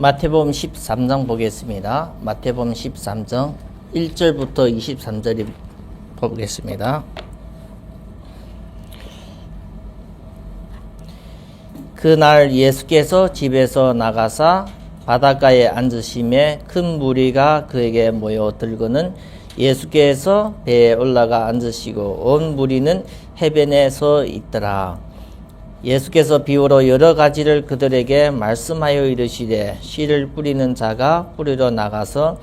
마태복음 13장 보겠습니다. 마태복음 13장 1절부터 23절이 보겠습니다. 그날 예수께서 집에서 나가사 바닷가에 앉으심에 큰 무리가 그에게 모여들거는 예수께서 배에 올라가 앉으시고 온 무리는 해변에 서 있더라. 예수께서 비유로 여러 가지를 그들에게 말씀하여 이르시되 씨를 뿌리는 자가 뿌리러 나가서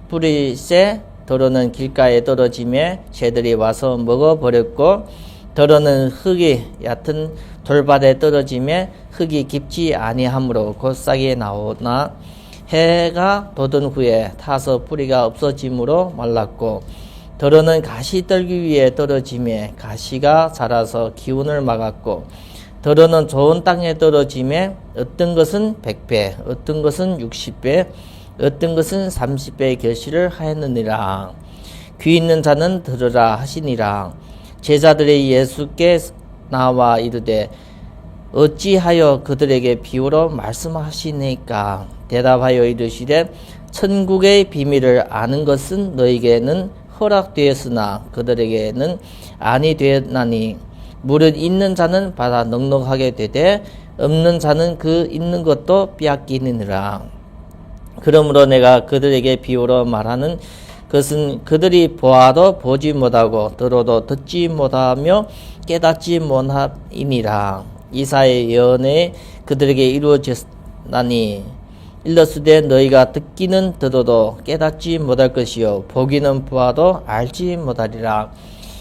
뿌리새 더러는 길가에 떨어지매 새들이 와서 먹어버렸고 더러는 흙이 얕은 돌밭에 떨어지매 흙이 깊지 아니하므로 곧 싹이 나오나 해가 돋은 후에 타서 뿌리가 없어지므로 말랐고 더러는 가시떨기 위에 떨어지매 가시가 자라서 기운을 막았고 더러는 좋은 땅에 떨어지매 어떤 것은 100배 어떤 것은 60배 어떤 것은 30배의 결실을 하였느니라. 귀 있는 자는 들으라 하시니라. 제자들이 예수께 나와 이르되 어찌하여 그들에게 비유로 말씀하시니까? 대답하여 이르시되 천국의 비밀을 아는 것은 너희에게는 허락되었으나 그들에게는 아니 되었나니 물은 있는 자는 받아 넉넉하게 되되 없는 자는 그 있는 것도 빼앗기느니라. 그러므로 내가 그들에게 비유로 말하는 것은 그들이 보아도 보지 못하고 들어도 듣지 못하며 깨닫지 못하니라. 이사의 예언에 그들에게 이루어졌나니 일러스되 너희가 듣기는 들어도 깨닫지 못할 것이요 보기는 보아도 알지 못하리라.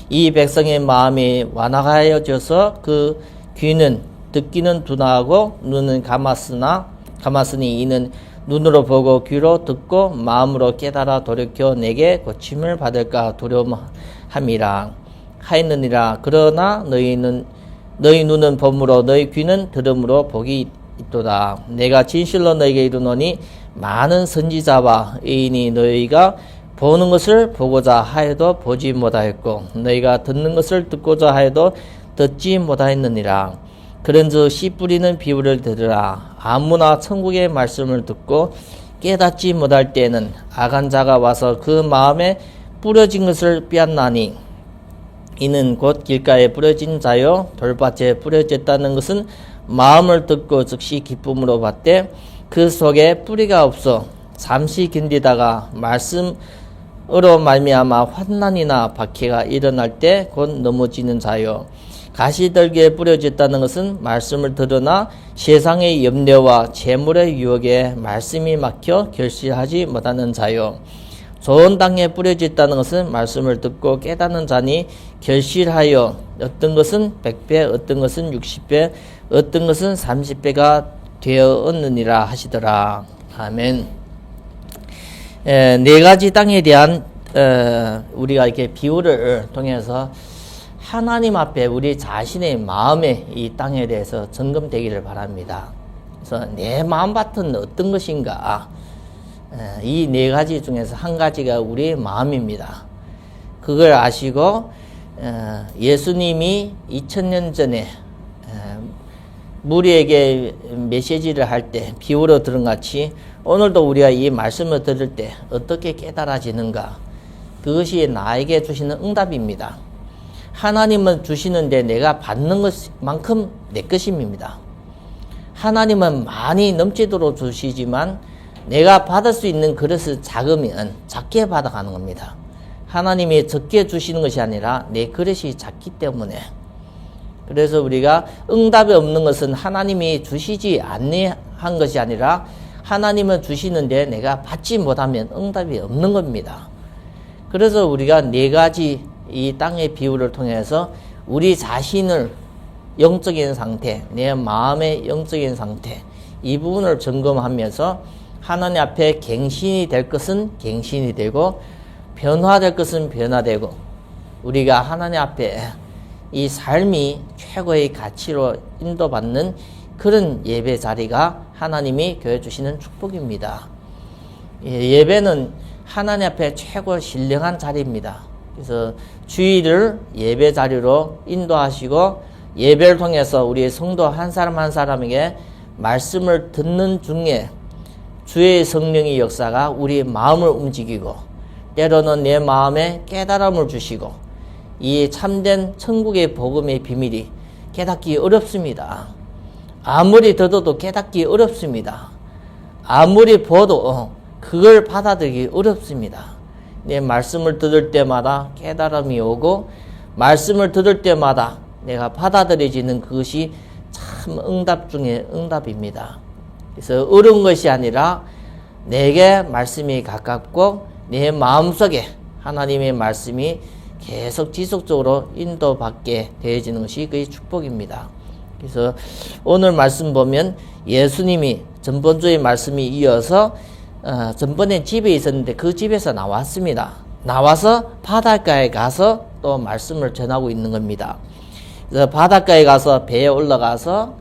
이 백성의 마음이 완악하여져서 그 귀는 듣기는 둔하고 눈은 감았으니 이는 눈으로 보고 귀로 듣고 마음으로 깨달아 돌이켜 내게 고침을 받을까 두려움함이라 하였느니라. 그러나 너희 눈은 봄으로 너희 귀는 들음으로 복이 있도다. 내가 진실로 너희에게 이르노니 많은 선지자와 의인이 너희가 보는 것을 보고자 하여도 보지 못하였고 너희가 듣는 것을 듣고자 하여도 듣지 못하였느니라. 그런즉 씨 뿌리는 비유를 들으라. 아무나 천국의 말씀을 듣고 깨닫지 못할 때에는 악한 자가 와서 그 마음에 뿌려진 것을 빼앗나니 이는 곧 길가에 뿌려진 자요 돌밭에 뿌려졌다는 것은 마음을 듣고 즉시 기쁨으로 받되 그 속에 뿌리가 없어 잠시 견디다가 말씀으로 말미암아 환난이나 박해가 일어날 때 곧 넘어지는 자요 가시떨기에 뿌려졌다는 것은 말씀을 들으나 세상의 염려와 재물의 유혹에 말씀이 막혀 결실하지 못하는 자요 좋은 땅에 뿌려졌다는 것은 말씀을 듣고 깨닫는 자니 결실하여 어떤 것은 100배 어떤 것은 60배 어떤 것은 30배가 되었느니라 하시더라. 아멘. 네 가지 땅에 대한 우리가 이렇게 비유를 통해서 하나님 앞에 우리 자신의 마음의 이 땅에 대해서 점검되기를 바랍니다. 그래서 내 마음밭은 어떤 것인가? 이 네 가지 중에서 한 가지가 우리의 마음입니다. 그걸 아시고 예수님이 2000년 전에 무리에게 메시지를 할 때 비유로 들은 같이 오늘도 우리가 이 말씀을 들을 때 어떻게 깨달아지는가? 그것이 나에게 주시는 응답입니다. 하나님은 주시는데 내가 받는 것만큼 내 것입니다. 하나님은 많이 넘치도록 주시지만 내가 받을 수 있는 그릇이 작으면 작게 받아가는 겁니다. 하나님이 적게 주시는 것이 아니라 내 그릇이 작기 때문에 그래서 우리가 응답이 없는 것은 하나님이 주시지 아니한 것이 아니라 하나님은 주시는데 내가 받지 못하면 응답이 없는 겁니다. 그래서 우리가 네 가지 이 땅의 비유를 통해서 우리 자신을 영적인 상태, 내 마음의 영적인 상태 이 부분을 점검하면서 하나님 앞에 갱신이 될 것은 갱신이 되고 변화될 것은 변화되고 우리가 하나님 앞에 이 삶이 최고의 가치로 인도받는 그런 예배 자리가 하나님이 교회 주시는 축복입니다. 예배는 하나님 앞에 최고 신령한 자리입니다. 그래서 주일을 예배 자리로 인도하시고 예배를 통해서 우리 성도 한 사람 한 사람에게 말씀을 듣는 중에 주의 성령의 역사가 우리 마음을 움직이고 때로는 내 마음에 깨달음을 주시고 이 참된 천국의 복음의 비밀이 깨닫기 어렵습니다. 아무리 들어도 깨닫기 어렵습니다. 아무리 봐도 그걸 받아들이기 어렵습니다. 내 말씀을 들을 때마다 깨달음이 오고 말씀을 들을 때마다 내가 받아들여지는 그것이 참 응답 중에 응답입니다. 그래서 어려운 것이 아니라 내게 말씀이 가깝고 내 마음속에 하나님의 말씀이 계속 지속적으로 인도받게 되어지는 것이 그의 축복입니다. 그래서 오늘 말씀 보면 예수님이 전번주의 말씀이 이어서 전번에 집에 있었는데 그 집에서 나왔습니다. 나와서 바닷가에 가서 또 말씀을 전하고 있는 겁니다. 그래서 바닷가에 가서 배에 올라가서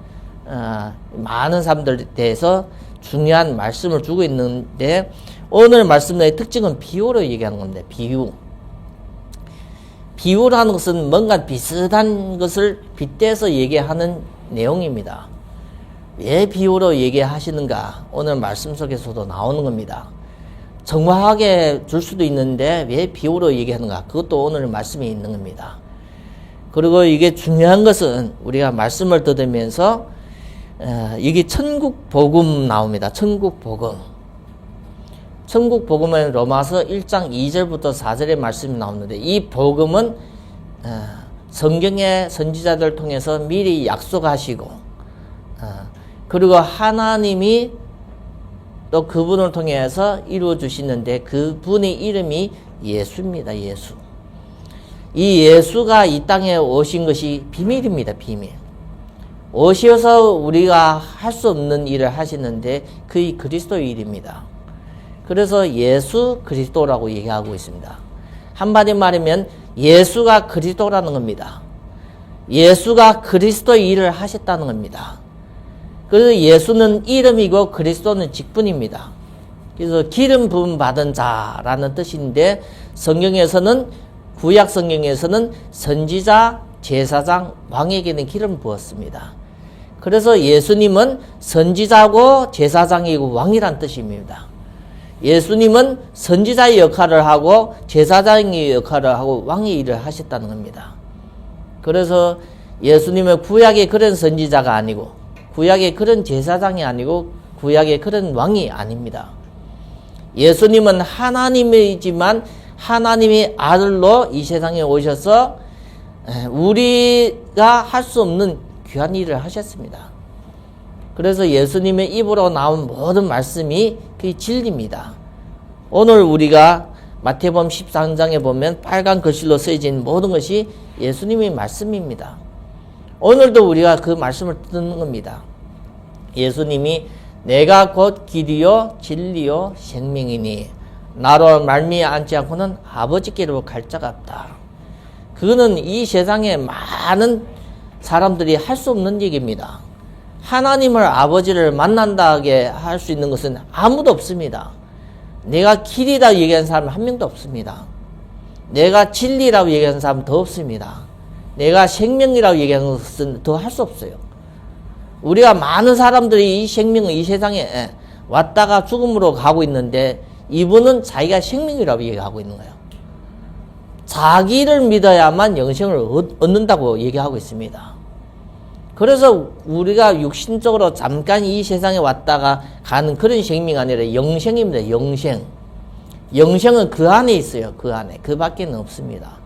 많은 사람들에 대해서 중요한 말씀을 주고 있는데 오늘 말씀의 특징은 비유로 얘기하는 건데 비유라는 것은 뭔가 비슷한 것을 빗대서 얘기하는 내용입니다. 왜 비유로 얘기하시는가? 오늘 말씀 속에서도 나오는 겁니다. 정확하게 줄 수도 있는데 왜 비유로 얘기하는가? 그것도 오늘 말씀에 있는 겁니다. 그리고 이게 중요한 것은 우리가 말씀을 들으면서 이게 천국 복음 나옵니다. 천국 복음. 천국 복음은 로마서 1장 2절부터 4절의 말씀이 나오는데 이 복음은 성경의 선지자들 통해서 미리 약속하시고 그리고 하나님이 또 그분을 통해서 이루어 주시는데 그분의 이름이 예수입니다. 예수. 이 예수가 이 땅에 오신 것이 비밀입니다. 비밀. 오셔서 우리가 할 수 없는 일을 하시는데 그의 그리스도의 일입니다. 그래서 예수 그리스도라고 얘기하고 있습니다. 한마디 말하면 예수가 그리스도라는 겁니다. 예수가 그리스도의 일을 하셨다는 겁니다. 그래서 예수는 이름이고 그리스도는 직분입니다. 그래서 기름 부음 받은 자라는 뜻인데 성경에서는 구약 성경에서는 선지자, 제사장, 왕에게는 기름 부었습니다. 그래서 예수님은 선지자고 제사장이고 왕이란 뜻입니다. 예수님은 선지자의 역할을 하고 제사장의 역할을 하고 왕의 일을 하셨다는 겁니다. 그래서 예수님은 구약의 그런 선지자가 아니고 구약의 그런 제사장이 아니고 구약의 그런 왕이 아닙니다. 예수님은 하나님이지만 하나님의 아들로 이 세상에 오셔서 우리가 할 수 없는 귀한 일을 하셨습니다. 그래서 예수님의 입으로 나온 모든 말씀이 그 진리입니다. 오늘 우리가 마태복음 13장에 보면 빨간 글씨로 쓰여진 모든 것이 예수님의 말씀입니다. 오늘도 우리가 그 말씀을 듣는 겁니다. 예수님이 내가 곧 길이요 진리요 생명이니 나로 말미암지 않고는 아버지께로 갈 자가 없다. 그거는 이 세상에 많은 사람들이 할 수 없는 얘기입니다. 하나님을 아버지를 만난다게 할 수 있는 것은 아무도 없습니다. 내가 길이다 얘기하는 사람은 한 명도 없습니다. 내가 진리라고 얘기하는 사람은 더 없습니다. 내가 생명이라고 얘기하는 것은 더 할 수 없어요. 우리가 많은 사람들이 이 생명을 이 세상에 왔다가 죽음으로 가고 있는데 이분은 자기가 생명이라고 얘기하고 있는 거예요. 자기를 믿어야만 영생을 얻는다고 얘기하고 있습니다. 그래서 우리가 육신적으로 잠깐 이 세상에 왔다가 가는 그런 생명이 아니라 영생입니다. 영생. 영생은 그 안에 있어요. 그 안에. 그 밖에는 없습니다.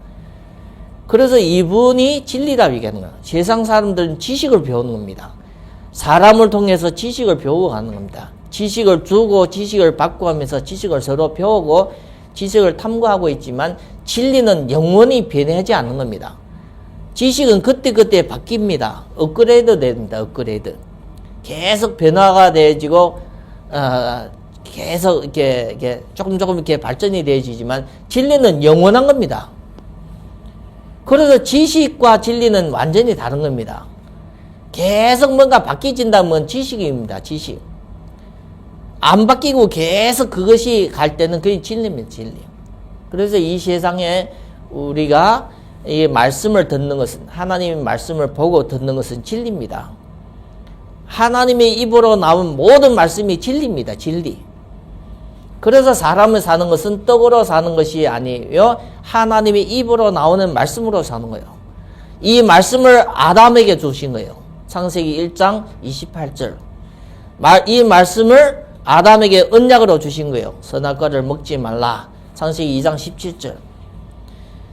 그래서 이분이 진리라고 얘기하는 거예요. 세상 사람들은 지식을 배우는 겁니다. 사람을 통해서 지식을 배우고 가는 겁니다. 지식을 주고 지식을 받고 하면서 지식을 서로 배우고 지식을 탐구하고 있지만 진리는 영원히 변하지 않는 겁니다. 지식은 그때그때 바뀝니다. 업그레이드 됩니다. 업그레이드. 계속 변화가 되어지고 계속 이렇게 조금 이렇게 발전이 되어지지만 진리는 영원한 겁니다. 그래서 지식과 진리는 완전히 다른 겁니다. 계속 뭔가 바뀌진다면 지식입니다. 지식. 안 바뀌고 계속 그것이 갈 때는 그게 진리입니다. 진리. 그래서 이 세상에 우리가 이 말씀을 듣는 것은 하나님의 말씀을 보고 듣는 것은 진리입니다. 하나님의 입으로 나온 모든 말씀이 진리입니다. 진리. 그래서 사람을 사는 것은 떡으로 사는 것이 아니에요. 하나님의 입으로 나오는 말씀으로 사는 거예요. 이 말씀을 아담에게 주신 거예요. 창세기 1장 28절. 이 말씀을 아담에게 언약으로 주신 거예요. 선악과를 먹지 말라. 창세기 2장 17절.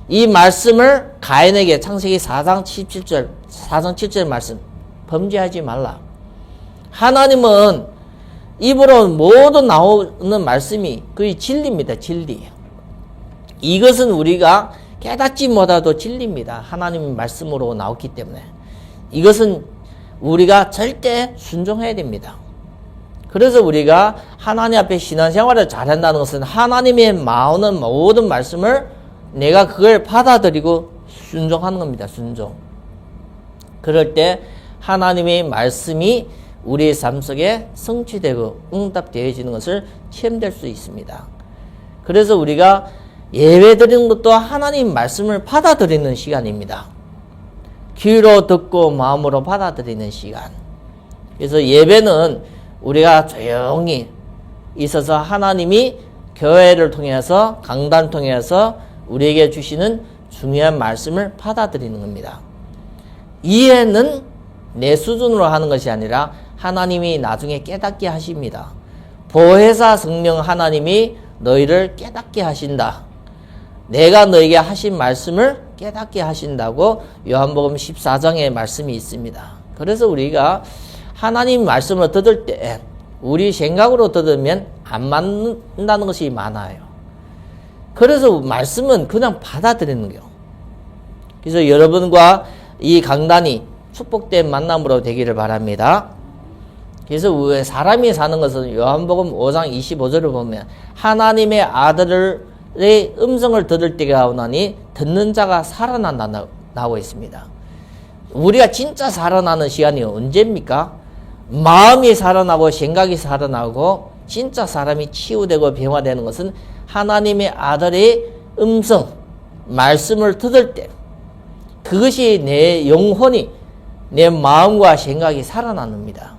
이 말씀을 가인에게 창세기 4장 17절, 4장 7절 말씀. 범죄하지 말라. 하나님은 입으로 모두 나오는 말씀이 거의 진리입니다. 진리. 이것은 우리가 깨닫지 못하도 진리입니다. 하나님의 말씀으로 나왔기 때문에. 이것은 우리가 절대 순종해야 됩니다. 그래서 우리가 하나님 앞에 신앙생활을 잘한다는 것은 하나님의 나오는 모든 말씀을 내가 그걸 받아들이고 순종하는 겁니다. 순종. 그럴 때 하나님의 말씀이 우리의 삶 속에 성취되고 응답되어지는 것을 체험될 수 있습니다. 그래서 우리가 예배 드리는 것도 하나님 말씀을 받아들이는 시간입니다. 귀로 듣고 마음으로 받아들이는 시간. 그래서 예배는 우리가 조용히 있어서 하나님이 교회를 통해서 강단을 통해서 우리에게 주시는 중요한 말씀을 받아들이는 겁니다. 이해는 내 수준으로 하는 것이 아니라 하나님이 나중에 깨닫게 하십니다. 보혜사 성령 하나님이 너희를 깨닫게 하신다. 내가 너에게 하신 말씀을 깨닫게 하신다고 요한복음 14장에 말씀이 있습니다. 그래서 우리가 하나님 말씀을 듣을 때 우리 생각으로 들으면 안 맞는다는 것이 많아요. 그래서 말씀은 그냥 받아들이는 거예요. 그래서 여러분과 이 강단이 축복된 만남으로 되기를 바랍니다. 그래서 왜 사람이 사는 것은 요한복음 5장 25절을 보면 하나님의 아들의 음성을 들을 때가 오나니 듣는 자가 살아난다 나오고 있습니다. 우리가 진짜 살아나는 시간이 언제입니까? 마음이 살아나고 생각이 살아나고 진짜 사람이 치유되고 변화되는 것은 하나님의 아들의 음성, 말씀을 들을 때 그것이 내 영혼이 내 마음과 생각이 살아납니다.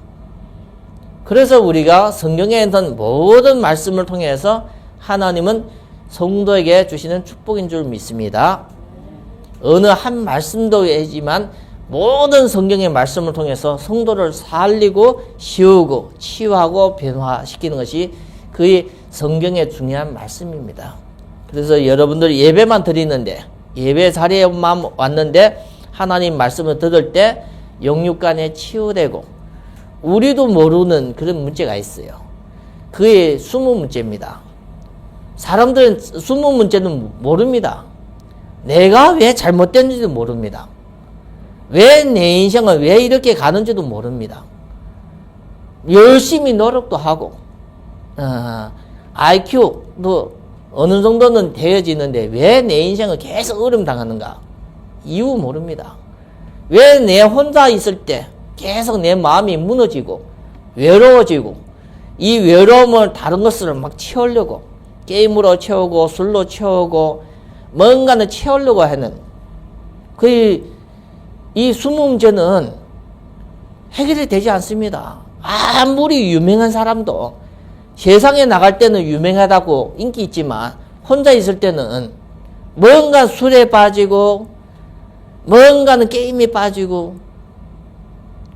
그래서 우리가 성경에 있는 모든 말씀을 통해서 하나님은 성도에게 주시는 축복인 줄 믿습니다. 어느 한 말씀도 아니지만 모든 성경의 말씀을 통해서 성도를 살리고 씌우고 치유하고 변화시키는 것이 그의 성경의 중요한 말씀입니다. 그래서 여러분들이 예배만 드리는데 예배 자리에만 왔는데 하나님 말씀을 들을 때 영육간에 치유되고 우리도 모르는 그런 문제가 있어요. 그게 숨은 문제입니다. 사람들은 숨은 문제는 모릅니다. 내가 왜 잘못됐는지도 모릅니다. 왜 내 인생은 왜 이렇게 가는지도 모릅니다. 열심히 노력도 하고 IQ도 어느 정도는 되어지는데 왜 내 인생을 계속 어려움 당하는가? 이유 모릅니다. 왜 내 혼자 있을 때 계속 내 마음이 무너지고 외로워지고 이 외로움을 다른 것을 막 채우려고 게임으로 채우고 술로 채우고 뭔가를 채우려고 하는 이 숨은 문제는 해결이 되지 않습니다. 아무리 유명한 사람도 세상에 나갈 때는 유명하다고 인기 있지만 혼자 있을 때는 뭔가 술에 빠지고 뭔가는 게임에 빠지고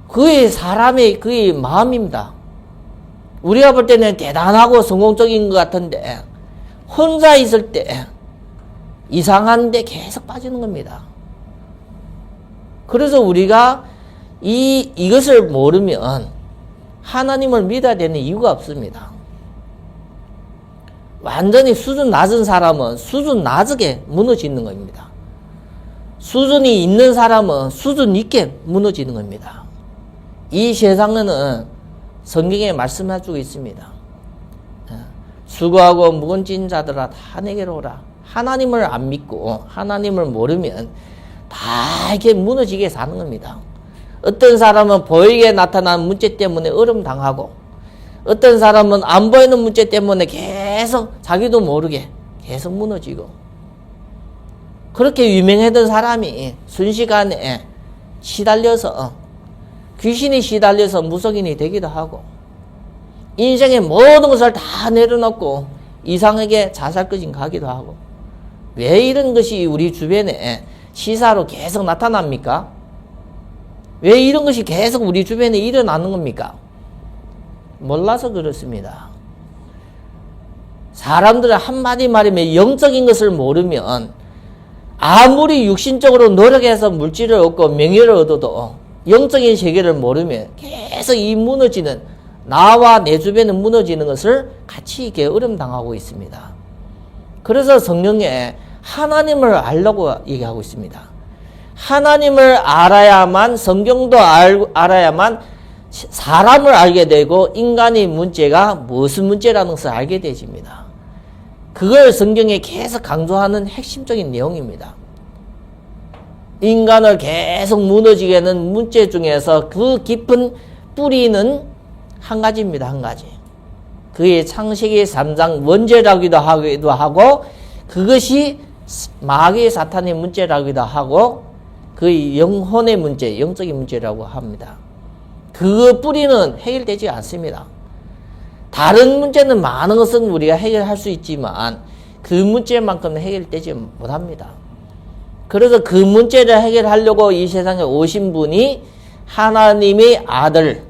그의 사람의 그의 마음입니다. 우리가 볼 때는 대단하고 성공적인 것 같은데 혼자 있을 때 이상한데 계속 빠지는 겁니다. 그래서 우리가 이것을 모르면 하나님을 믿어야 되는 이유가 없습니다. 완전히 수준 낮은 사람은 수준 낮게 무너지는 겁니다. 수준이 있는 사람은 수준 있게 무너지는 겁니다. 이 세상에는 성경에 말씀해주고 있습니다. 수고하고 무거운 짐 자들아 다 내게로 오라. 하나님을 안 믿고 하나님을 모르면 다 이렇게 무너지게 사는 겁니다. 어떤 사람은 보이게 나타난 문제 때문에 어려움 당하고 어떤 사람은 안 보이는 문제 때문에 계속 자기도 모르게 계속 무너지고 그렇게 유명했던 사람이 순식간에 시달려서 귀신이 시달려서 무속인이 되기도 하고, 인생의 모든 것을 다 내려놓고 이상하게 자살까지 가기도 하고. 왜 이런 것이 우리 주변에 시사로 계속 나타납니까? 왜 이런 것이 계속 우리 주변에 일어나는 겁니까? 몰라서 그렇습니다. 사람들은 한마디 말이면 영적인 것을 모르면 아무리 육신적으로 노력해서 물질을 얻고 명예를 얻어도 영적인 세계를 모르면 계속 이 무너지는, 나와 내 주변에 무너지는 것을 같이 게으름당하고 있습니다. 그래서 성경에 하나님을 알라고 얘기하고 있습니다. 하나님을 알아야만, 성경도 알아야만 사람을 알게 되고 인간의 문제가 무슨 문제라는 것을 알게 되집니다. 그걸 성경에 계속 강조하는 핵심적인 내용입니다. 인간을 계속 무너지게 하는 문제 중에서 그 깊은 뿌리는 한 가지입니다. 한 가지. 그의 창세기 3장 원죄라기도 하고, 그것이 마귀의 사탄의 문제라기도 하고, 그의 영혼의 문제, 영적인 문제라고 합니다. 그 뿌리는 해결되지 않습니다. 다른 문제는 많은 것은 우리가 해결할 수 있지만 그 문제만큼은 해결되지 못합니다. 그래서 그 문제를 해결하려고 이 세상에 오신 분이 하나님의 아들,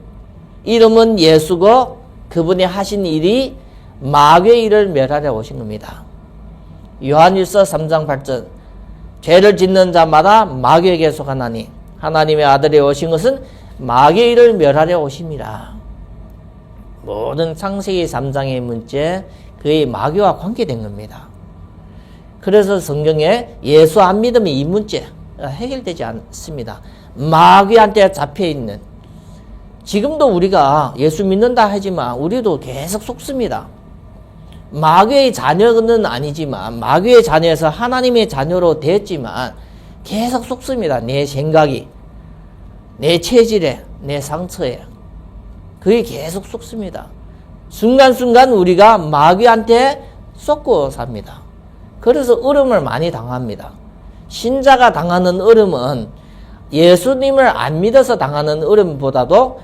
이름은 예수고, 그분이 하신 일이 마귀의 일을 멸하려 오신 겁니다. 요한일서 3장 8절, 죄를 짓는 자마다 마귀에게 속하나니 하나님의 아들이 오신 것은 마귀의 일을 멸하려 오심이라. 모든 창세기 3장의 문제, 그의 마귀와 관계된 겁니다. 그래서 성경에 예수 안 믿으면 이 문제 해결되지 않습니다. 마귀한테 잡혀있는, 지금도 우리가 예수 믿는다 하지만 우리도 계속 속습니다. 마귀의 자녀는 아니지만, 마귀의 자녀에서 하나님의 자녀로 됐지만 계속 속습니다. 내 생각이, 내 체질에, 내 상처에. 그게 계속 속습니다. 순간순간 우리가 마귀한테 속고 삽니다. 그래서 어려움을 많이 당합니다. 신자가 당하는 어려움은 예수님을 안 믿어서 당하는 어려움보다도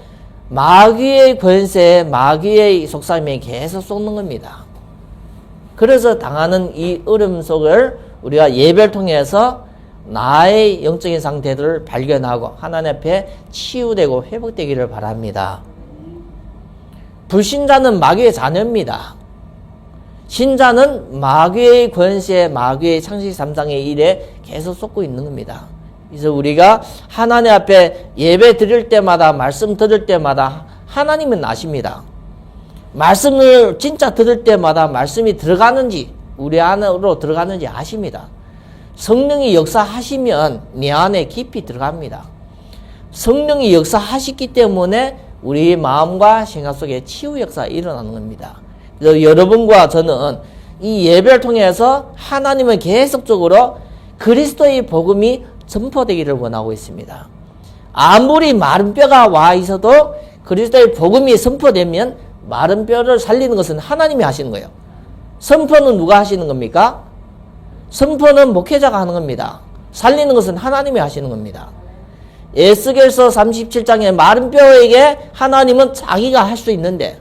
마귀의 권세에, 마귀의 속삭임에 계속 속는 겁니다. 그래서 당하는 이 어려움 속을 우리가 예배를 통해서 나의 영적인 상태들을 발견하고 하나님 앞에 치유되고 회복되기를 바랍니다. 불신자는 마귀의 자녀입니다. 신자는 마귀의 권세, 마귀의 창세기 3장의 일에 계속 쏟고 있는 겁니다. 그래서 우리가 하나님 앞에 예배 드릴 때마다, 말씀 들을 때마다 하나님은 아십니다. 말씀을 진짜 들을 때마다 말씀이 들어가는지, 우리 안으로 들어가는지 아십니다. 성령이 역사하시면 내 안에 깊이 들어갑니다. 성령이 역사하시기 때문에 우리 마음과 생각 속에 치유 역사가 일어나는 겁니다. 그래서 여러분과 저는 이 예배를 통해서 하나님은 계속적으로 그리스도의 복음이 전포되기를 원하고 있습니다. 아무리 마른 뼈가 와 있어도 그리스도의 복음이 선포되면 마른 뼈를 살리는 것은 하나님이 하시는 거예요. 선포는 누가 하시는 겁니까? 선포는 목회자가 하는 겁니다. 살리는 것은 하나님이 하시는 겁니다. 에스겔서 37장에 마른 뼈에게 하나님은 자기가 할 수 있는데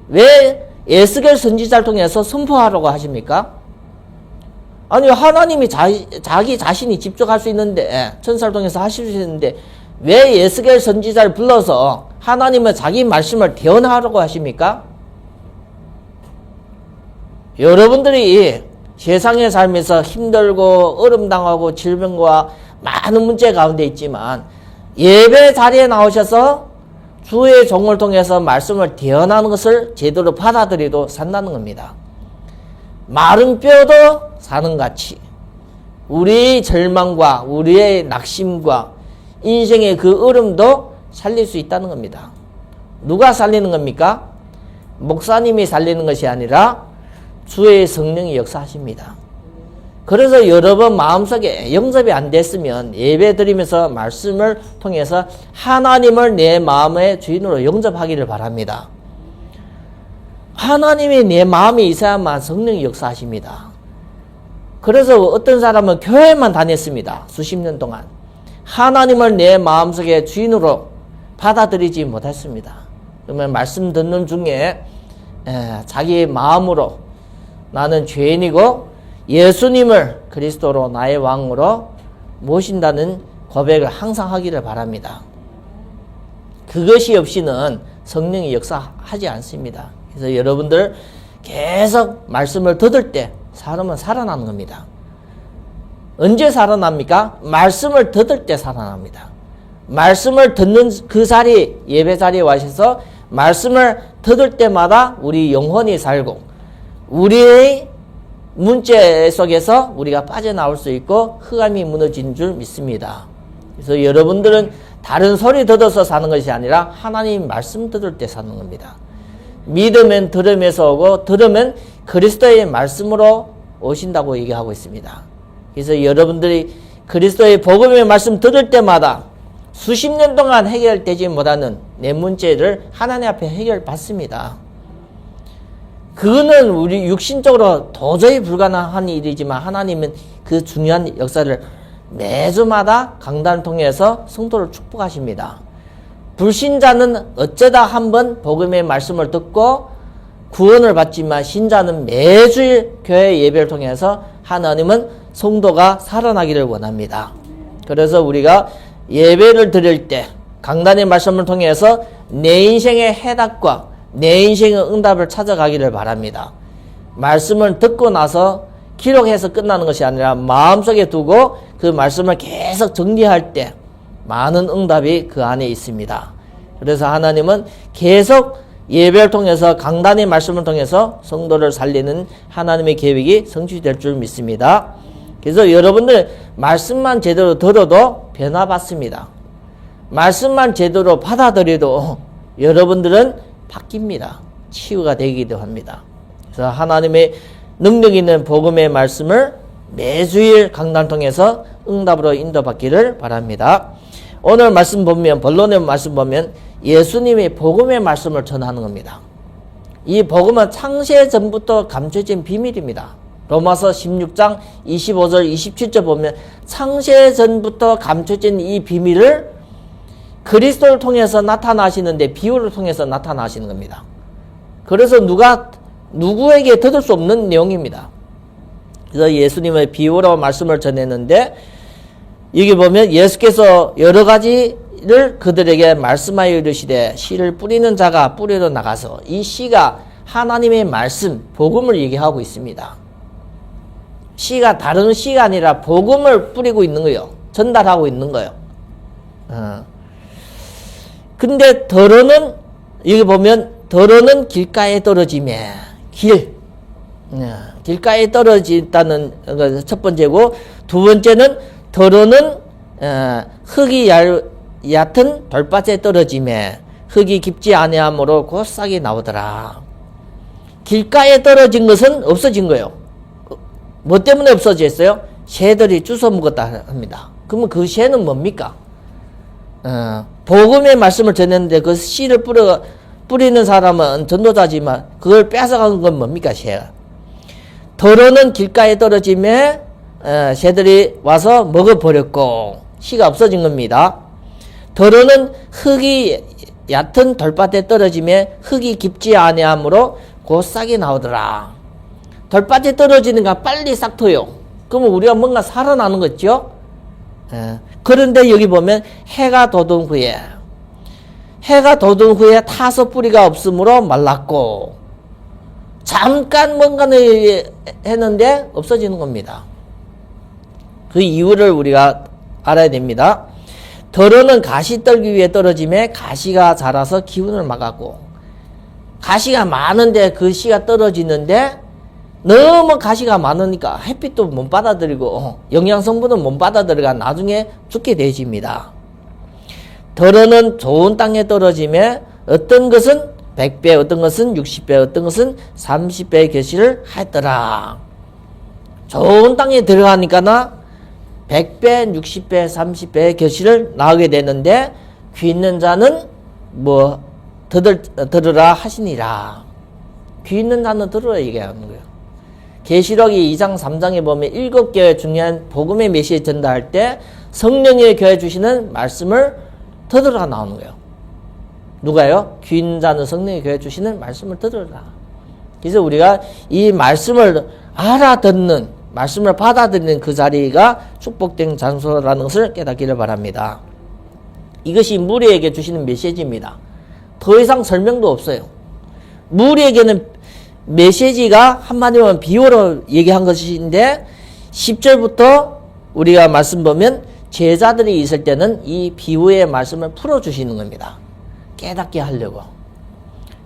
왜 에스겔 선지자를 통해서 선포하라고 하십니까? 아니, 하나님이 자기 자신이 직접 할 수 있는데, 천사를 통해서 하실 수 있는데 왜 에스겔 선지자를 불러서 하나님은 자기 말씀을 대언하라고 하십니까? 여러분들이 세상에 살면서 힘들고 어려움당하고 질병과 많은 문제 가운데 있지만 예배 자리에 나오셔서 주의 종을 통해서 말씀을 대언하는 것을 제대로 받아들이도 산다는 겁니다. 마른 뼈도 사는 같이 우리의 절망과 우리의 낙심과 인생의 그 어려움도 살릴 수 있다는 겁니다. 누가 살리는 겁니까? 목사님이 살리는 것이 아니라 주의 성령이 역사하십니다. 그래서 여러분 마음속에 영접이 안 됐으면 예배 드리면서 말씀을 통해서 하나님을 내 마음의 주인으로 영접하기를 바랍니다. 하나님이 내 마음에 있어야만 성령이 역사하십니다. 그래서 어떤 사람은 교회만 다녔습니다. 수십 년 동안. 하나님을 내 마음속에 주인으로 받아들이지 못했습니다. 그러면 말씀 듣는 중에 자기 마음으로 나는 죄인이고 예수님을 그리스도로 나의 왕으로 모신다는 고백을 항상 하기를 바랍니다. 그것이 없이는 성령이 역사하지 않습니다. 그래서 여러분들 계속 말씀을 듣을 때 사람은 살아나는 겁니다. 언제 살아납니까? 말씀을 듣을 때 살아납니다. 말씀을 듣는 그 자리, 예배 자리에 와셔서 말씀을 듣을 때마다 우리 영혼이 살고 우리의 문제 속에서 우리가 빠져나올 수 있고 흑암이 무너진 줄 믿습니다. 그래서 여러분들은 다른 소리 듣어서 사는 것이 아니라 하나님 말씀 들을 때 사는 겁니다. 믿으면 들음에서 오고 들으면 그리스도의 말씀으로 오신다고 얘기하고 있습니다. 그래서 여러분들이 그리스도의 복음의 말씀 들을 때마다 수십 년 동안 해결되지 못하는 내 문제를 하나님 앞에 해결받습니다. 그거는 우리 육신적으로 도저히 불가능한 일이지만 하나님은 그 중요한 역사를 매주마다 강단을 통해서 성도를 축복하십니다. 불신자는 어쩌다 한번 복음의 말씀을 듣고 구원을 받지만 신자는 매주일 교회 예배를 통해서 하나님은 성도가 살아나기를 원합니다. 그래서 우리가 예배를 드릴 때 강단의 말씀을 통해서 내 인생의 해답과 내 인생의 응답을 찾아가기를 바랍니다. 말씀을 듣고 나서 기록해서 끝나는 것이 아니라 마음속에 두고 그 말씀을 계속 정리할 때 많은 응답이 그 안에 있습니다. 그래서 하나님은 계속 예배를 통해서 강단의 말씀을 통해서 성도를 살리는 하나님의 계획이 성취될 줄 믿습니다. 그래서 여러분들 말씀만 제대로 들어도 변화받습니다. 말씀만 제대로 받아들여도 여러분들은 바뀝니다. 치유가 되기도 합니다. 그래서 하나님의 능력 있는 복음의 말씀을 매주일 강단 통해서 응답으로 인도받기를 바랍니다. 오늘 말씀 보면 본론의 말씀 보면 예수님의 복음의 말씀을 전하는 겁니다. 이 복음은 창세 전부터 감춰진 비밀입니다. 로마서 16장 25절 27절 보면 창세 전부터 감춰진 이 비밀을 그리스도를 통해서 나타나시는데 비유를 통해서 나타나시는 겁니다. 그래서 누구에게 듣을 수 없는 내용입니다. 그래서 예수님의 비유로 말씀을 전했는데 여기 보면 예수께서 여러 가지를 그들에게 말씀하여 이르시되 씨를 뿌리는 자가 뿌리러 나가서 이 씨가 하나님의 말씀, 복음을 얘기하고 있습니다. 씨가 다른 씨가 아니라 복음을 뿌리고 있는 거예요. 전달하고 있는 거예요. 근데 더러는 여기 보면 더러는 길가에 떨어지매 길가에 떨어진다는 첫 번째고 두 번째는 더러는 흙이 얕은 돌밭에 떨어지매 흙이 깊지 아니하므로 곧 싹이 나오더라. 길가에 떨어진 것은 없어진 거예요. 뭐 때문에 없어졌어요? 새들이 주워 먹었다 합니다. 그러면 그 새는 뭡니까? 복음의 말씀을 전했는데 그 씨를 뿌리는 사람은 전도자지만 그걸 뺏어간 건 뭡니까? 새가. 더러는 길가에 떨어지매 새들이 와서 먹어버렸고 씨가 없어진 겁니다. 더러는 흙이 얕은 돌밭에 떨어지매 흙이 깊지 아니하므로 곧 싹이 나오더라. 돌밭에 떨어지니까 빨리 싹 터요. 그러면 우리가 뭔가 살아나는 거죠? 그런데 여기 보면 해가 돋은 후에 타서 뿌리가 없으므로 말랐고 잠깐 뭔가를 했는데 없어지는 겁니다. 그 이유를 우리가 알아야 됩니다. 더러는 가시떨기 위에 떨어짐에 가시가 자라서 기운을 막았고 가시가 많은데 그 씨가 떨어지는데 너무 가시가 많으니까 햇빛도 못 받아들이고 영양성분은 못 받아들이가 나중에 죽게 되집니다. 더러는 좋은 땅에 떨어짐에 어떤 것은 100배, 어떤 것은 60배, 어떤 것은 30배의 결실을 하였더라. 좋은 땅에 들어가니까 100배, 60배, 30배의 결실을 나오게 되는데 귀 있는 자는 들으라 하시니라. 귀 있는 자는 들으라 얘기하는 거예요. 계시록이 2장 3장에 보면 7개의 중요한 복음의 메시지 전달할 때 성령의 교회 주시는 말씀을 들으라 나오는 거예요. 누가요? 귀 있는 자는 성령의 교회 주시는 말씀을 들으라. 그래서 우리가 이 말씀을 알아듣는, 말씀을 받아들이는 그 자리가 축복된 장소라는 것을 깨닫기를 바랍니다. 이것이 무리에게 주시는 메시지입니다. 더 이상 설명도 없어요. 무리에게는 메시지가 한마디로 비유로 얘기한 것인데 10절부터 우리가 말씀 보면 제자들이 있을 때는 이 비유의 말씀을 풀어주시는 겁니다. 깨닫게 하려고.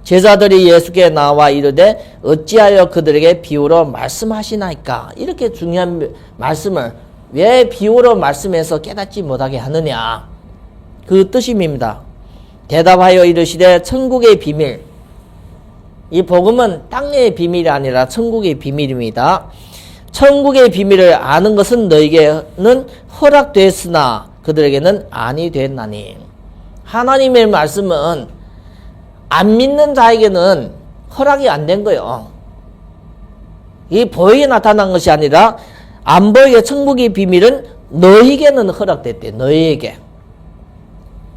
제자들이 예수께 나와 이르되 어찌하여 그들에게 비유로 말씀하시나이까. 이렇게 중요한 말씀을 왜 비유로 말씀해서 깨닫지 못하게 하느냐. 그 뜻입니다. 대답하여 이르시되 천국의 비밀. 이 복음은 땅의 비밀이 아니라 천국의 비밀입니다. 천국의 비밀을 아는 것은 너에게는 허락되었으나 그들에게는 아니 됐나니. 하나님의 말씀은 안 믿는 자에게는 허락이 안 된 거예요. 이 보이게 나타난 것이 아니라 안 보이게 천국의 비밀은 너에게는 허락됐대. 너에게.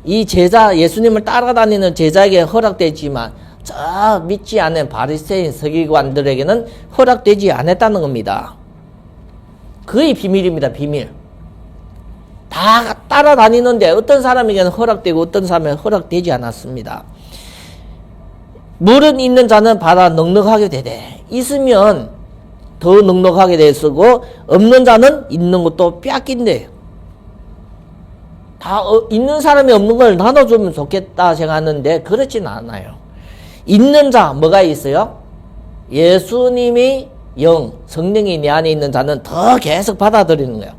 이 제자, 예수님을 따라다니는 제자에게 허락되지만 저 믿지 않는 바리새인 서기관들에게는 허락되지 않았다는 겁니다. 그의 비밀입니다. 비밀. 다 따라다니는데 어떤 사람에게는 허락되고 어떤 사람에게는 허락되지 않았습니다. 물은 있는 자는 받아 넉넉하게 되되 있으면 더 넉넉하게 되고 없는 자는 있는 것도 빼앗긴대요. 다 있는 사람이 없는 걸 나눠주면 좋겠다 생각하는데 그렇지는 않아요. 있는 자 뭐가 있어요? 예수님이 영, 성령이 내 안에 있는 자는 더 계속 받아들이는 거예요.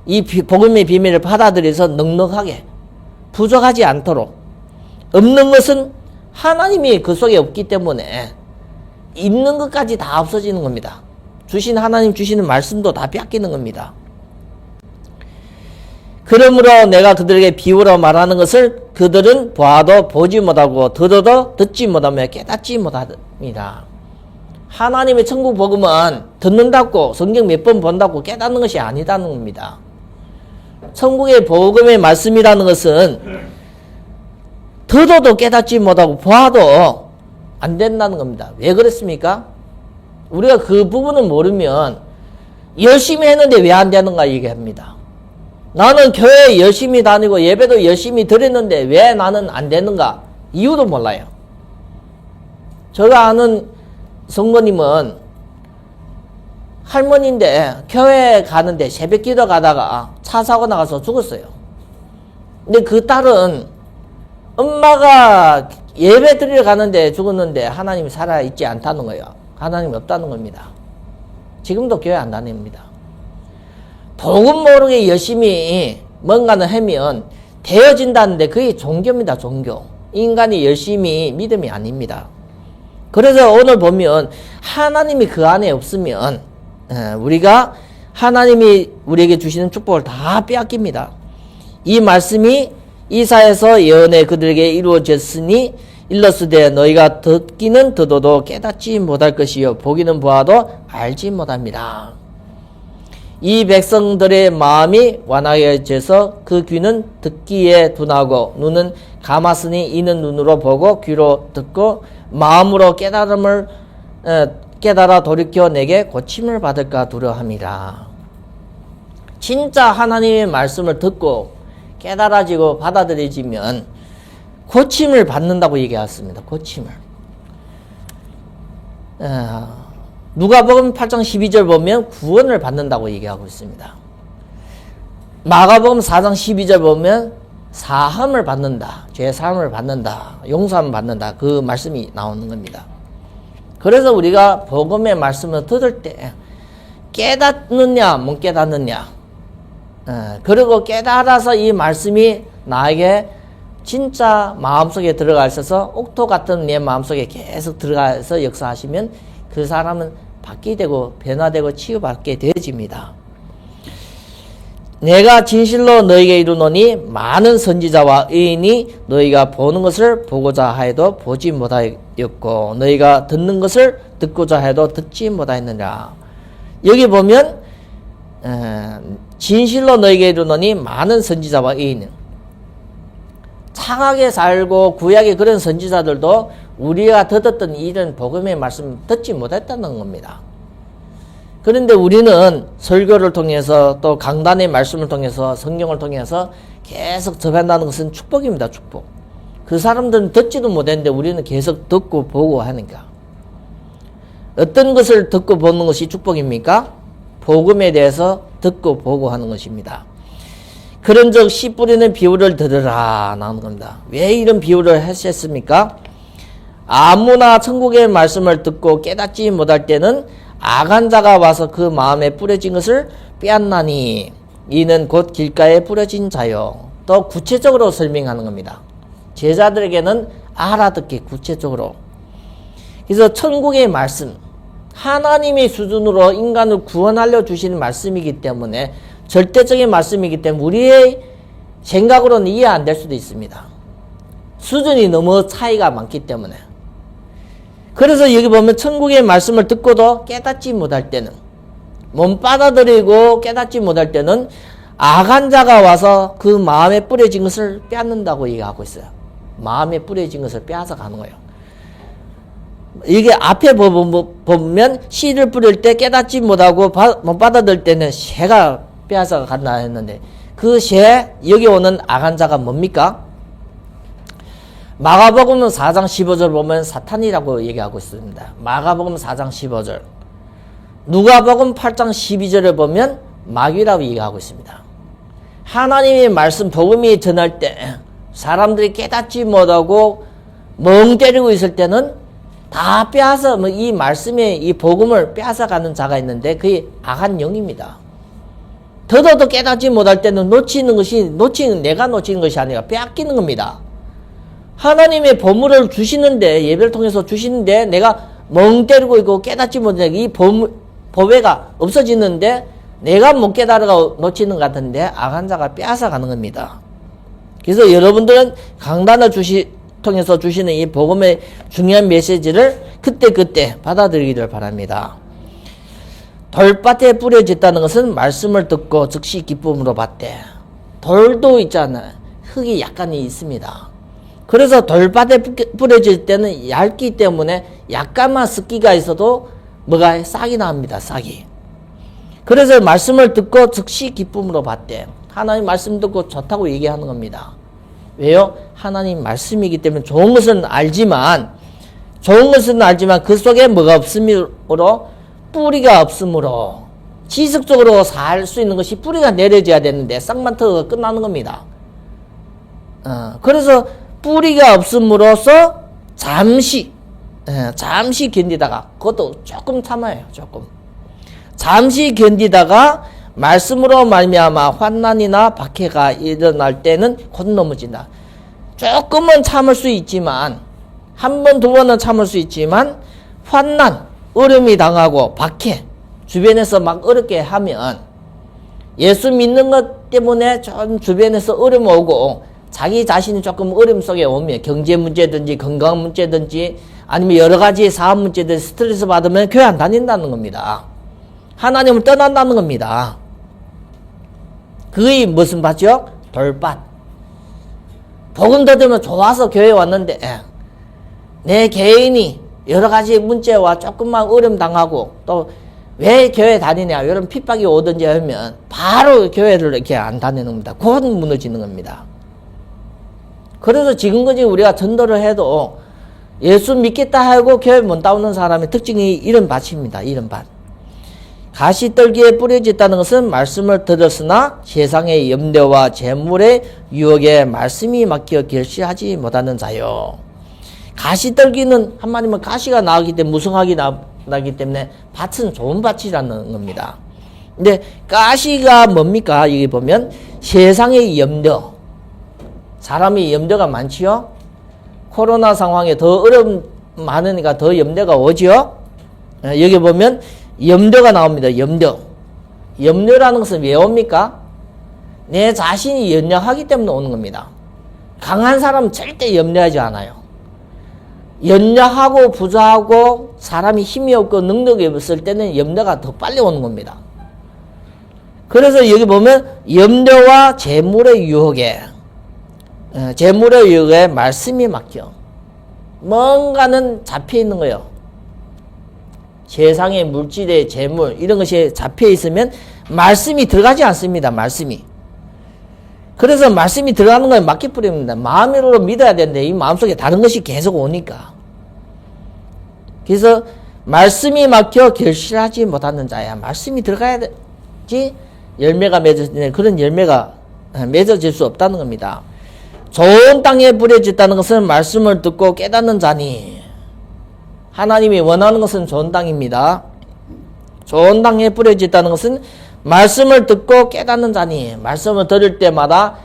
이 복음의 비밀을 받아들여서 넉넉하게 부족하지 않도록. 없는 것은 하나님이 그 속에 없기 때문에 있는 것까지 다 없어지는 겁니다. 하나님 주시는 말씀도 다 뺏기는 겁니다. 그러므로 내가 그들에게 비유로 말하는 것을 그들은 보아도 보지 못하고 들어도 듣지 못하며 깨닫지 못합니다. 하나님의 천국 복음은 듣는다고 성경 몇 번 본다고 깨닫는 것이 아니다는 겁니다. 천국의 복음의 말씀이라는 것은 들어도 깨닫지 못하고 보아도 안 된다는 겁니다. 왜 그렇습니까? 우리가 그 부분을 모르면 열심히 했는데 왜 안 되는가 얘기합니다. 나는 교회 열심히 다니고 예배도 열심히 드렸는데 왜 나는 안 되는가? 이유도 몰라요. 제가 아는 성모님은 할머니인데 교회 가는데 새벽 기도 가다가 차 사고 나가서 죽었어요. 근데 그 딸은 엄마가 예배 드리러 가는데 죽었는데 하나님이 살아있지 않다는 거예요. 하나님이 없다는 겁니다. 지금도 교회 안 다닙니다. 복음 모르게 열심히 뭔가는 하면 되어진다는데 그게 종교입니다. 종교. 인간이 열심히 믿음이 아닙니다. 그래서 오늘 보면 하나님이 그 안에 없으면 우리가 하나님이 우리에게 주시는 축복을 다 빼앗깁니다. 이 말씀이 이사에서 예언에 그들에게 이루어졌으니 일러스되 너희가 듣기는 듣어도 깨닫지 못할 것이요 보기는 보아도 알지 못합니다. 이 백성들의 마음이 완화해져서 그 귀는 듣기에 둔하고 눈은 감았으니 이는 눈으로 보고 귀로 듣고 마음으로 깨달아 돌이켜 내게 고침을 받을까 두려워합니다. 진짜 하나님의 말씀을 듣고 깨달아지고 받아들여지면 고침을 받는다고 얘기했습니다. 고침을. 누가복음 8장 12절 보면 구원을 받는다고 얘기하고 있습니다. 마가복음 4장 12절 보면 사함을 받는다. 죄 사함을 받는다. 용서함을 받는다. 그 말씀이 나오는 겁니다. 그래서 우리가 복음의 말씀을 들을 때 깨닫느냐 못 깨닫느냐 그리고 깨달아서 이 말씀이 나에게 진짜 마음속에 들어가 있어서 옥토 같은 내 마음속에 계속 들어가서 역사하시면 그 사람은 바뀌게 되고 변화되고 치유받게 되어집니다. 내가 진실로 너에게 이르노니 많은 선지자와 의인이 너희가 보는 것을 보고자 하여도 보지 못하였고 너희가 듣는 것을 듣고자 해도 듣지 못하였느냐. 여기 보면 진실로 너에게 이르노니 많은 선지자와 의인은 황하게 살고 구약의 그런 선지자들도 우리가 듣었던 이런 복음의 말씀 듣지 못했다는 겁니다. 그런데 우리는 설교를 통해서 또 강단의 말씀을 통해서 성경을 통해서 계속 접한다는 것은 축복입니다. 축복. 그 사람들은 듣지도 못했는데 우리는 계속 듣고 보고 하니까. 어떤 것을 듣고 보는 것이 축복입니까? 복음에 대해서 듣고 보고 하는 것입니다. 그런즉 씨 뿌리는 비유를 들으라 나오는 겁니다. 왜 이런 비유를 하셨습니까? 아무나 천국의 말씀을 듣고 깨닫지 못할 때는 악한 자가 와서 그 마음에 뿌려진 것을 빼앗나니 이는 곧 길가에 뿌려진 자요. 또 구체적으로 설명하는 겁니다. 제자들에게는 알아듣게 구체적으로. 그래서 천국의 말씀, 하나님의 수준으로 인간을 구원하려 주시는 말씀이기 때문에 절대적인 말씀이기 때문에 우리의 생각으로는 이해 안 될 수도 있습니다. 수준이 너무 차이가 많기 때문에. 그래서 여기 보면 천국의 말씀을 듣고도 깨닫지 못할 때는, 못 받아들이고 깨닫지 못할 때는 악한 자가 와서 그 마음에 뿌려진 것을 빼앗는다고 얘기하고 있어요. 마음에 뿌려진 것을 빼앗아 가는 거예요. 이게 앞에 보면 씨를 뿌릴 때 깨닫지 못하고 못 받아들일 때는 새가 빼앗아 간다 했는데, 그 새, 여기 오는 악한 자가 뭡니까? 마가복음 4장 15절 보면 사탄이라고 얘기하고 있습니다. 마가복음 4장 15절. 누가복음 8장 12절을 보면 마귀라고 얘기하고 있습니다. 하나님의 말씀, 복음이 전할 때 사람들이 깨닫지 못하고 멍 때리고 있을 때는 다 빼앗아, 이 말씀의 이 복음을 빼앗아가는 자가 있는데 그게 악한 영입니다. 더더더 깨닫지 못할 때는 내가 놓치는 것이 아니라 빼앗기는 겁니다. 하나님의 보물을 주시는데, 예배를 통해서 주시는데 내가 멍 때리고 있고 깨닫지 못하니까 이 보배가 없어지는데 내가 못 깨달아가 놓치는 것 같은데 악한 자가 빼앗아가는 겁니다. 그래서 여러분들은 강단을 통해서 주시는 이 복음의 중요한 메시지를 그때그때 받아들이기를 바랍니다. 돌밭에 뿌려졌다는 것은 말씀을 듣고 즉시 기쁨으로 받되, 돌도 있잖아요. 흙이 약간이 있습니다. 그래서 돌밭에 뿌려질 때는 얇기 때문에 약간만 습기가 있어도 뭐가 싹이 납니다. 싹이. 그래서 말씀을 듣고 즉시 기쁨으로 받되, 하나님 말씀 듣고 좋다고 얘기하는 겁니다. 왜요? 하나님 말씀이기 때문에 좋은 것은 알지만 그 속에 뭐가 없으므로, 뿌리가 없으므로, 지속적으로 살 수 있는 것이 뿌리가 내려져야 되는데 싹만 터서 끝나는 겁니다. 그래서 뿌리가 없음으로써 잠시 견디다가, 그것도 조금 참아요. 조금. 잠시 견디다가 말씀으로 말미암아 환난이나 박해가 일어날 때는 곧 넘어진다. 조금은 참을 수 있지만, 한 번, 두 번은 참을 수 있지만, 환난, 어려움이 당하고 박해, 주변에서 막 어렵게 하면, 예수 믿는 것 때문에 좀 주변에서 어려움 오고, 자기 자신이 조금 어려움 속에 오면, 경제 문제든지 건강 문제든지 아니면 여러 가지 사업 문제들 스트레스 받으면 교회 안 다닌다는 겁니다. 하나님을 떠난다는 겁니다. 그게 무슨 밭이요? 돌밭. 복음 들으면 좋아서 교회에 왔는데 내 개인이 여러 가지 문제와 조금만 어려움 당하고, 또 왜 교회 다니냐 이런 핍박이 오든지 하면 바로 교회를 이렇게 안 다니는 겁니다. 곧 무너지는 겁니다. 그래서 지금까지 우리가 전도를 해도 예수 믿겠다 하고 교회 못 나오는 사람의 특징이 이런 밭입니다. 이런 밭. 가시떨기에 뿌려졌다는 것은 말씀을 들었으나 세상의 염려와 재물의 유혹에 말씀이 막혀 결실하지 못하는 자요. 가시떨기는 한마디면 가시가 나기 때문에, 무성하게 나기 때문에 밭은 좋은 밭이라는 겁니다. 근데 가시가 뭡니까? 여기 보면 세상의 염려. 사람이 염려가 많지요? 코로나 상황에 더 어려움 많으니까 더 염려가 오지요? 여기 보면 염려가 나옵니다. 염려라는 것은 왜 옵니까? 내 자신이 연약하기 때문에 오는 겁니다. 강한 사람은 절대 염려하지 않아요. 연약하고 부자하고 사람이 힘이 없고 능력이 없을 때는 염려가 더 빨리 오는 겁니다. 그래서 여기 보면 염려와 재물의 유혹에, 재물의 유혹에 말씀이 막혀. 뭔가는 잡혀 있는 거예요. 세상의 물질의 재물 이런 것이 잡혀 있으면 말씀이 들어가지 않습니다. 말씀이. 그래서 말씀이 들어가는 거에 막혀버립니다. 마음으로 믿어야 되는데 이 마음속에 다른 것이 계속 오니까. 그래서 말씀이 막혀 결실하지 못하는 자야. 말씀이 들어가야지 열매가 맺어지는 그런 열매가 맺어질 수 없다는 겁니다. 좋은 땅에 뿌려졌다는 것은 말씀을 듣고 깨닫는 자니. 하나님이 원하는 것은 좋은 땅입니다. 좋은 땅에 뿌려졌다는 것은 말씀을 듣고 깨닫는 자니. 말씀을 들을 때마다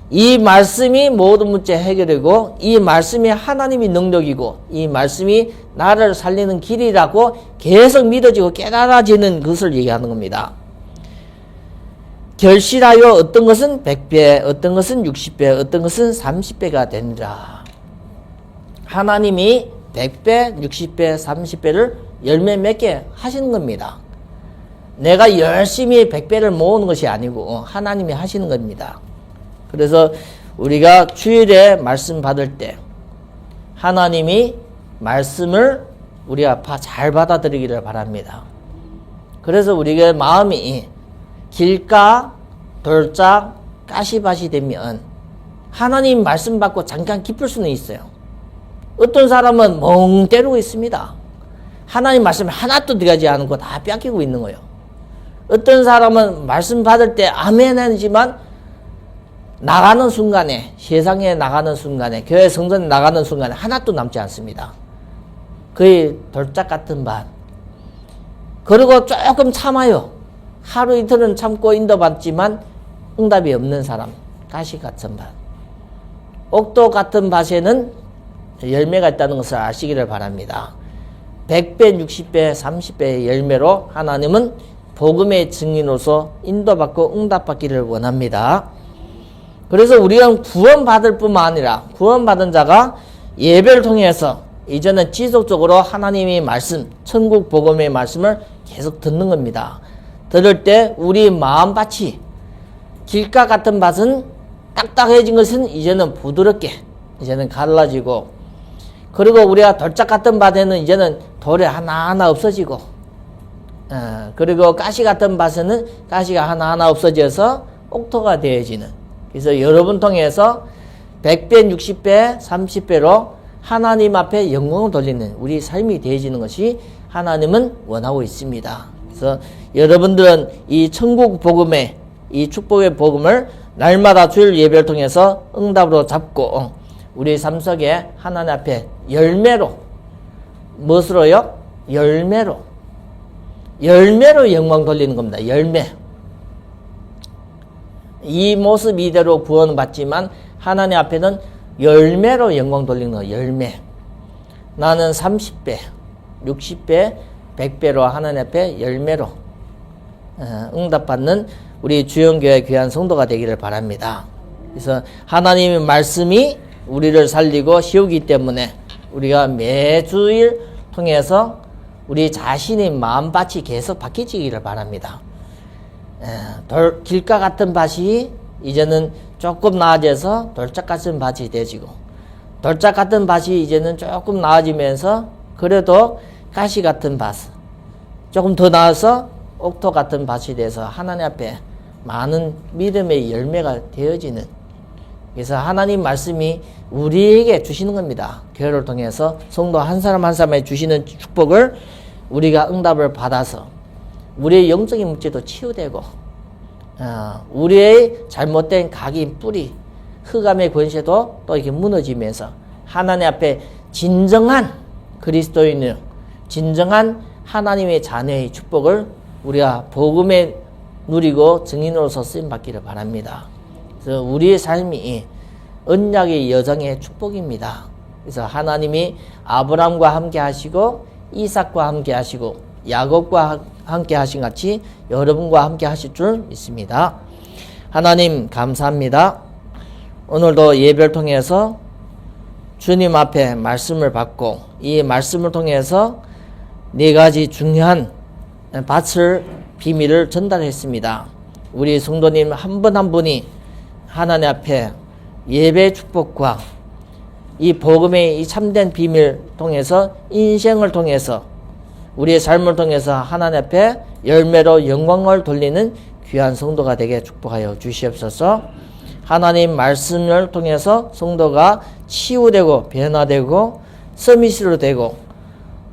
이 말씀이 모든 문제 해결이고 이 말씀이 하나님이 능력이고 이 말씀이 나를 살리는 길이라고 계속 믿어지고 깨달아지는 것을 얘기하는 겁니다. 결실하여 어떤 것은 100배, 어떤 것은 60배, 어떤 것은 30배가 되니라. 하나님이 100배, 60배, 30배를 열매 맺게 하시는 겁니다. 내가 열심히 100배를 모으는 것이 아니고 하나님이 하시는 겁니다. 그래서 우리가 주일에 말씀 받을 때 하나님이 말씀을 우리가 잘 받아들이기를 바랍니다. 그래서 우리가 마음이 길가, 돌짝, 가시밭이 되면 하나님 말씀 받고 잠깐 기쁠 수는 있어요. 어떤 사람은 멍 때리고 있습니다. 하나님 말씀을 하나도 들어가지 않고 다 뺏기고 있는 거예요. 어떤 사람은 말씀 받을 때 아멘 하지만 나가는 순간에, 세상에 나가는 순간에, 교회 성전에 나가는 순간에 하나도 남지 않습니다. 거의 돌짝 같은 밭. 그리고 조금 참아요. 하루 이틀은 참고 인도받지만 응답이 없는 사람. 가시 같은 밭. 옥도 같은 밭에는 열매가 있다는 것을 아시기를 바랍니다. 100배, 60배, 30배의 열매로 하나님은 복음의 증인으로서 인도받고 응답받기를 원합니다. 그래서 우리가 구원받을 뿐만 아니라 구원받은 자가 예배를 통해서 이제는 지속적으로 하나님의 말씀, 천국 복음의 말씀을 계속 듣는 겁니다. 들을 때 우리 마음밭이 길가 같은 밭은 딱딱해진 것은 이제는 부드럽게 이제는 갈라지고, 그리고 우리가 돌짝 같은 밭에는 이제는 돌이 하나하나 없어지고, 그리고 가시 같은 밭에는 가시가 하나하나 없어져서 옥토가 되어지는. 그래서 여러분 통해서 100배, 60배, 30배로 하나님 앞에 영광을 돌리는 우리 삶이 되어지는 것이 하나님은 원하고 있습니다. 그래서 여러분들은 이 천국 복음의 이 축복의 복음을 날마다 주일 예배를 통해서 응답으로 잡고 우리 삶 속에 하나님 앞에 열매로, 무엇으로요? 열매로 영광 돌리는 겁니다. 열매. 이 모습 이대로 구원은 받지만 하나님 앞에는 열매로 영광 돌리는 거예요. 열매. 나는 30배, 60배, 100배로 하나님 앞에 열매로 응답받는 우리 주영교회 귀한 성도가 되기를 바랍니다. 그래서 하나님의 말씀이 우리를 살리고 세우기 때문에 우리가 매주일 통해서 우리 자신의 마음밭이 계속 바뀌지기를 바랍니다. 길가 같은 밭이 이제는 조금 나아져서 돌짝 같은 밭이 되지고, 돌짝 같은 밭이 이제는 조금 나아지면서 그래도 가시 같은 밭, 조금 더 나아서 옥토 같은 밭이 돼서 하나님 앞에 많은 믿음의 열매가 되어지는, 그래서 하나님 말씀이 우리에게 주시는 겁니다. 교회를 통해서 성도 한 사람 한 사람에 주시는 축복을 우리가 응답을 받아서 우리의 영적인 문제도 치유되고, 우리의 잘못된 각인 뿌리, 흑암의 권세도 또 이렇게 무너지면서 하나님 앞에 진정한 그리스도인을, 진정한 하나님의 자녀의 축복을 우리가 복음에 누리고 증인으로서 쓰임받기를 바랍니다. 그래서 우리의 삶이 언약의 여정의 축복입니다. 그래서 하나님이 아브라함과 함께 하시고 이삭과 함께 하시고 야곱과 함께 하신 같이 여러분과 함께 하실 줄 믿습니다. 하나님 감사합니다. 오늘도 예배를 통해서 주님 앞에 말씀을 받고 이 말씀을 통해서 네 가지 중요한 밭을 비밀을 전달했습니다. 우리 성도님 한 분 한 분이 하나님 앞에 예배 축복과 이 복음의 이 참된 비밀 통해서 인생을 통해서 우리의 삶을 통해서 하나님 앞에 열매로 영광을 돌리는 귀한 성도가 되게 축복하여 주시옵소서. 하나님 말씀을 통해서 성도가 치유되고 변화되고 서밋으로 되고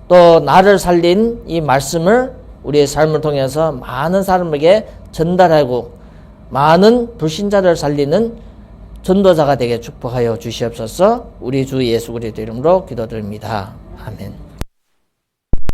또 나를 살린 이 말씀을 우리의 삶을 통해서 많은 사람에게 전달하고 많은 불신자를 살리는 전도자가 되게 축복하여 주시옵소서. 우리 주 예수 그리스도 이름으로 기도드립니다. 아멘.